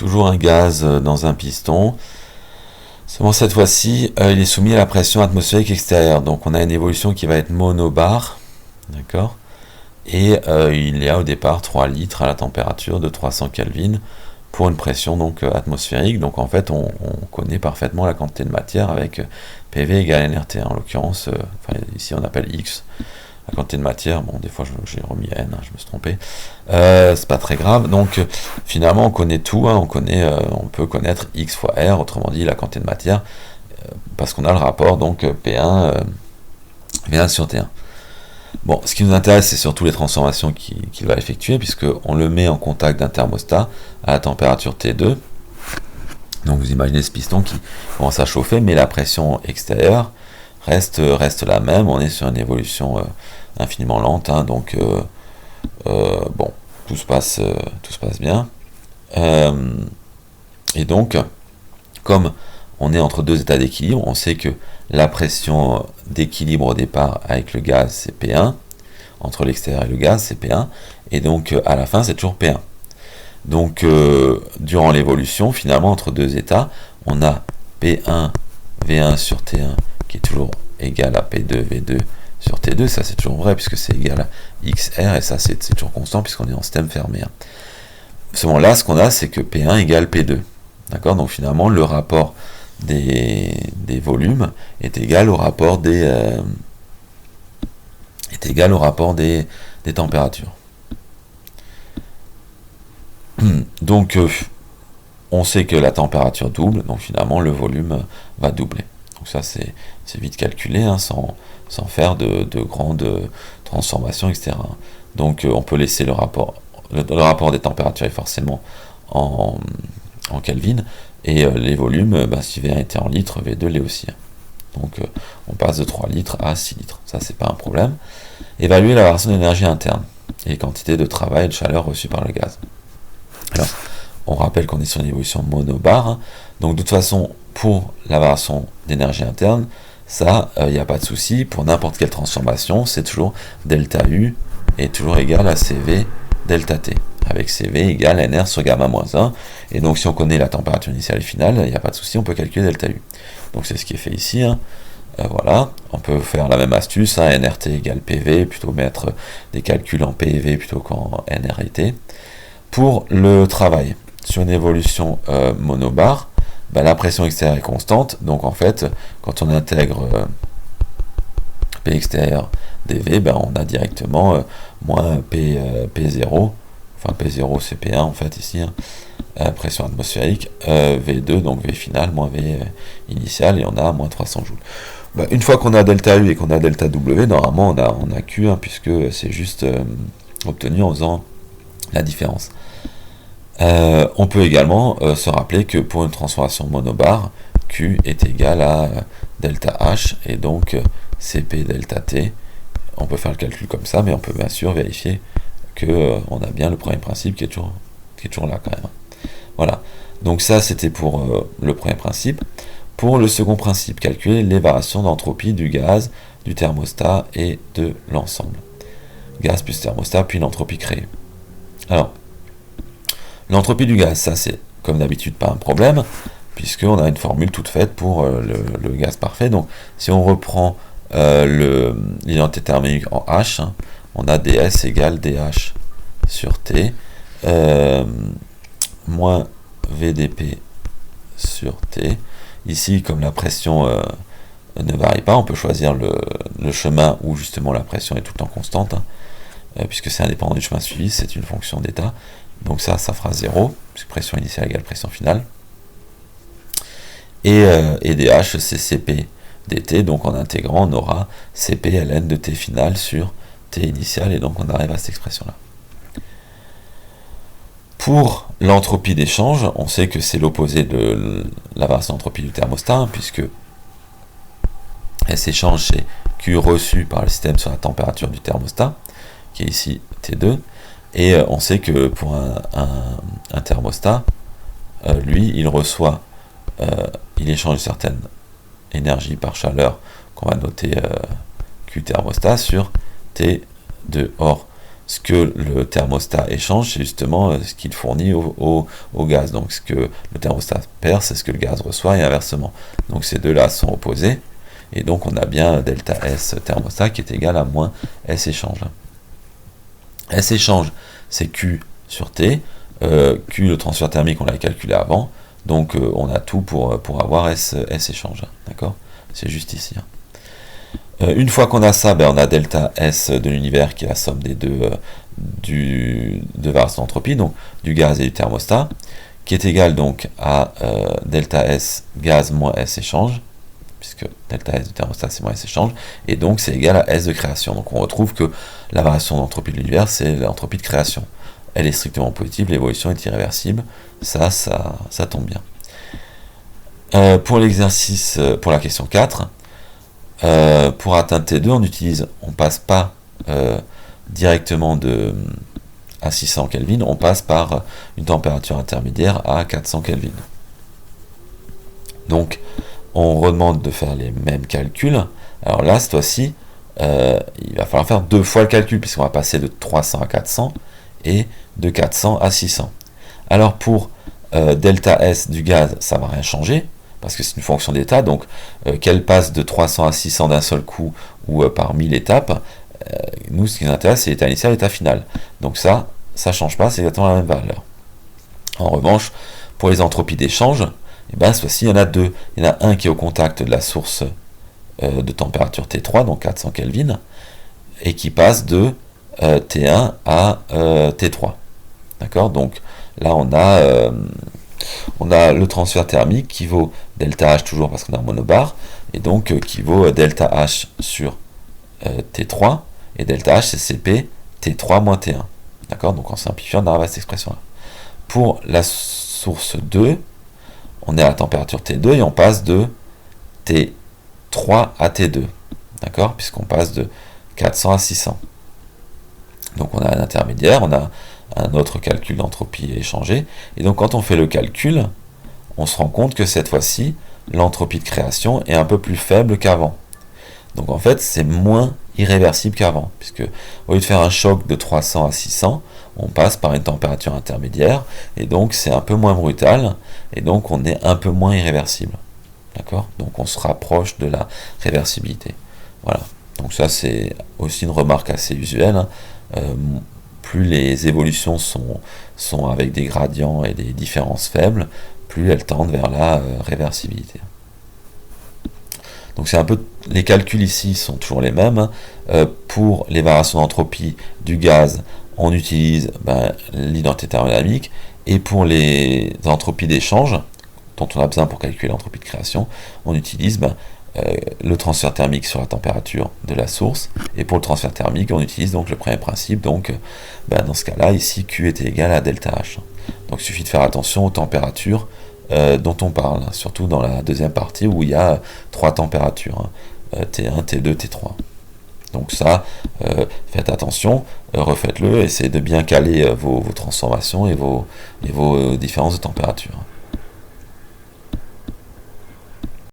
toujours un gaz dans un piston. Seulement cette fois-ci, il est soumis à la pression atmosphérique extérieure. Donc on a une évolution qui va être monobar, d'accord. Et il y a au départ 3 litres à la température de 300 Kelvin pour une pression donc atmosphérique. Donc en fait, on connaît parfaitement la quantité de matière avec PV égale nRT. En l'occurrence, ici on appelle X. La quantité de matière, bon, des fois j'ai remis N, hein, je me suis trompé. C'est pas très grave. Donc finalement, on connaît tout. Hein, on peut connaître X fois R, autrement dit la quantité de matière, parce qu'on a le rapport donc P1 V1 sur T1. Bon, ce qui nous intéresse, c'est surtout les transformations qu'il va effectuer, puisqu'on le met en contact d'un thermostat à la température T2. Donc vous imaginez ce piston qui commence à chauffer, mais la pression extérieure reste la même. On est sur une évolution infiniment lente, hein, donc bon, tout se passe bien. Et donc, comme on est entre deux états d'équilibre, on sait que la pression d'équilibre au départ avec le gaz c'est P1, entre l'extérieur et le gaz c'est P1, et donc à la fin c'est toujours P1. Donc durant l'évolution, finalement entre deux états, on a P1 V1 sur T1 qui est toujours égal à P2 V2 sur T2, ça c'est toujours vrai puisque c'est égal à XR, et ça c'est toujours constant puisqu'on est en système fermé. Seulement là, ce qu'on a, c'est que P1 égale P2. D'accord. Donc finalement, le rapport des volumes est égal au rapport des températures. Donc on sait que la température double, donc finalement le volume va doubler. Donc ça c'est vite calculé, hein, sans faire de grandes transformations, etc. Donc on peut laisser le rapport des températures est forcément en Kelvin, et les volumes, si V1 était en litres, V2 l'est aussi. Donc on passe de 3 litres à 6 litres, ça c'est pas un problème. Évaluer la variation d'énergie interne et les quantités de travail et de chaleur reçues par le gaz. Alors, on rappelle qu'on est sur une évolution monobar, hein. Donc de toute façon, pour la variation d'énergie interne, ça, il n'y a pas de souci, pour n'importe quelle transformation, c'est toujours delta U est toujours égal à CV delta T, avec CV égale NR sur gamma moins 1, et donc si on connaît la température initiale et finale, il n'y a pas de souci, on peut calculer delta U. Donc c'est ce qui est fait ici, hein. Voilà, on peut faire la même astuce, hein, NRT égale PV, plutôt mettre des calculs en PV plutôt qu'en NR et T. Pour le travail, sur une évolution monobar, la pression extérieure est constante, donc en fait, quand on intègre P extérieur dV, on a directement moins P0, enfin P0 c'est P1 en fait ici, hein, pression atmosphérique, V2, donc V final, moins V initial, et on a moins 300 joules. Une fois qu'on a delta U et qu'on a delta W, normalement on a Q, hein, puisque c'est juste obtenu en faisant la différence. On peut également se rappeler que pour une transformation monobar, Q est égal à delta H, et donc CP delta T. On peut faire le calcul comme ça, mais on peut bien sûr vérifier que on a bien le premier principe qui est toujours là quand même. Voilà, donc ça c'était pour le premier principe. Pour le second principe, calculer les variations d'entropie du gaz, du thermostat et de l'ensemble. Gaz plus thermostat, puis l'entropie créée. Alors, l'entropie du gaz, ça c'est comme d'habitude pas un problème, puisqu'on a une formule toute faite pour le gaz parfait. Donc si on reprend l'identité thermique en H, hein, on a ds égale dH sur T, moins VdP sur T. Ici, comme la pression ne varie pas, on peut choisir le chemin où justement la pression est tout le temps constante, hein, puisque c'est indépendant du chemin suivi, c'est une fonction d'état. Donc ça fera 0, puisque pression initiale égale pression finale. Et dH, c'est Cp dt, donc en intégrant, on aura Cp ln de T final sur T initial, et donc on arrive à cette expression-là. Pour l'entropie d'échange, on sait que c'est l'opposé de la variation d'entropie du thermostat, hein, puisque elle s'échange, c'est Q reçu par le système sur la température du thermostat, qui est ici T2, et on sait que pour un thermostat, lui, il reçoit, il échange une certaine énergie par chaleur, qu'on va noter Q thermostat sur T2. Or, ce que le thermostat échange, c'est justement ce qu'il fournit au gaz. Donc ce que le thermostat perd, c'est ce que le gaz reçoit et inversement. Donc ces deux-là sont opposés. Et donc on a bien delta S thermostat qui est égal à moins S échange. S échange, c'est Q sur T. Q, le transfert thermique, on l'a calculé avant. Donc on a tout pour avoir S échange. D'accord? C'est juste ici. Une fois qu'on a ça, on a delta S de l'univers qui est la somme des deux variations d'entropie, donc du gaz et du thermostat, qui est égal donc à delta S gaz moins S échange, puisque delta S de thermostat c'est moins S échange, et donc c'est égal à S de création. Donc on retrouve que la variation d'entropie de l'univers c'est l'entropie de création. Elle est strictement positive, l'évolution est irréversible, ça tombe bien. Pour l'exercice, pour la question 4, pour atteindre T2, on passe pas directement à 600 Kelvin, on passe par une température intermédiaire à 400 Kelvin. Donc, on redemande de faire les mêmes calculs. Alors là, cette fois-ci, il va falloir faire 2 fois le calcul, puisqu'on va passer de 300 à 400 et de 400 à 600. Alors pour delta S du gaz, ça ne va rien changer, parce que c'est une fonction d'état, donc qu'elle passe de 300 à 600 d'un seul coup ou par 1000 étapes, nous ce qui nous intéresse c'est l'état initial et l'état final. Donc ça ne change pas, c'est exactement la même valeur. En revanche, pour les entropies d'échange, cette fois-ci il y en a deux. Il y en a un qui est au contact de la source de température T3, donc 400 Kelvin, et qui passe de T1 à T3. D'accord? Donc là on a le transfert thermique qui vaut delta H toujours parce qu'on a un monobar, et donc qui vaut delta H sur T3, et delta H c'est CP T3 moins T1. D'accord? Donc en simplifiant, on arrive à cette expression-là. Pour la source 2, on est à la température T2 et on passe de T3 à T2. D'accord? Puisqu'on passe de 400 à 600. Donc on a un intermédiaire, on a un autre calcul d'entropie échangée, et donc quand on fait le calcul, on se rend compte que cette fois-ci, l'entropie de création est un peu plus faible qu'avant. Donc en fait, c'est moins irréversible qu'avant, puisque au lieu de faire un choc de 300 à 600, on passe par une température intermédiaire, et donc c'est un peu moins brutal, et donc on est un peu moins irréversible. D'accord? Donc on se rapproche de la réversibilité. Voilà. Donc ça c'est aussi une remarque assez usuelle. Plus les évolutions sont avec des gradients et des différences faibles, plus elles tendent vers la réversibilité. Donc c'est un peu, les calculs ici sont toujours les mêmes. Pour les variations d'entropie du gaz, on utilise l'identité thermodynamique, et pour les entropies d'échange, dont on a besoin pour calculer l'entropie de création, on utilise le transfert thermique sur la température de la source, et pour le transfert thermique, on utilise donc le premier principe, donc dans ce cas-là, ici, Q est égal à delta H. Donc il suffit de faire attention aux températures dont on parle, surtout dans la deuxième partie où il y a 3 températures, T1, T2, T3. Donc ça, faites attention, refaites-le, essayez de bien caler vos transformations et vos différences de température.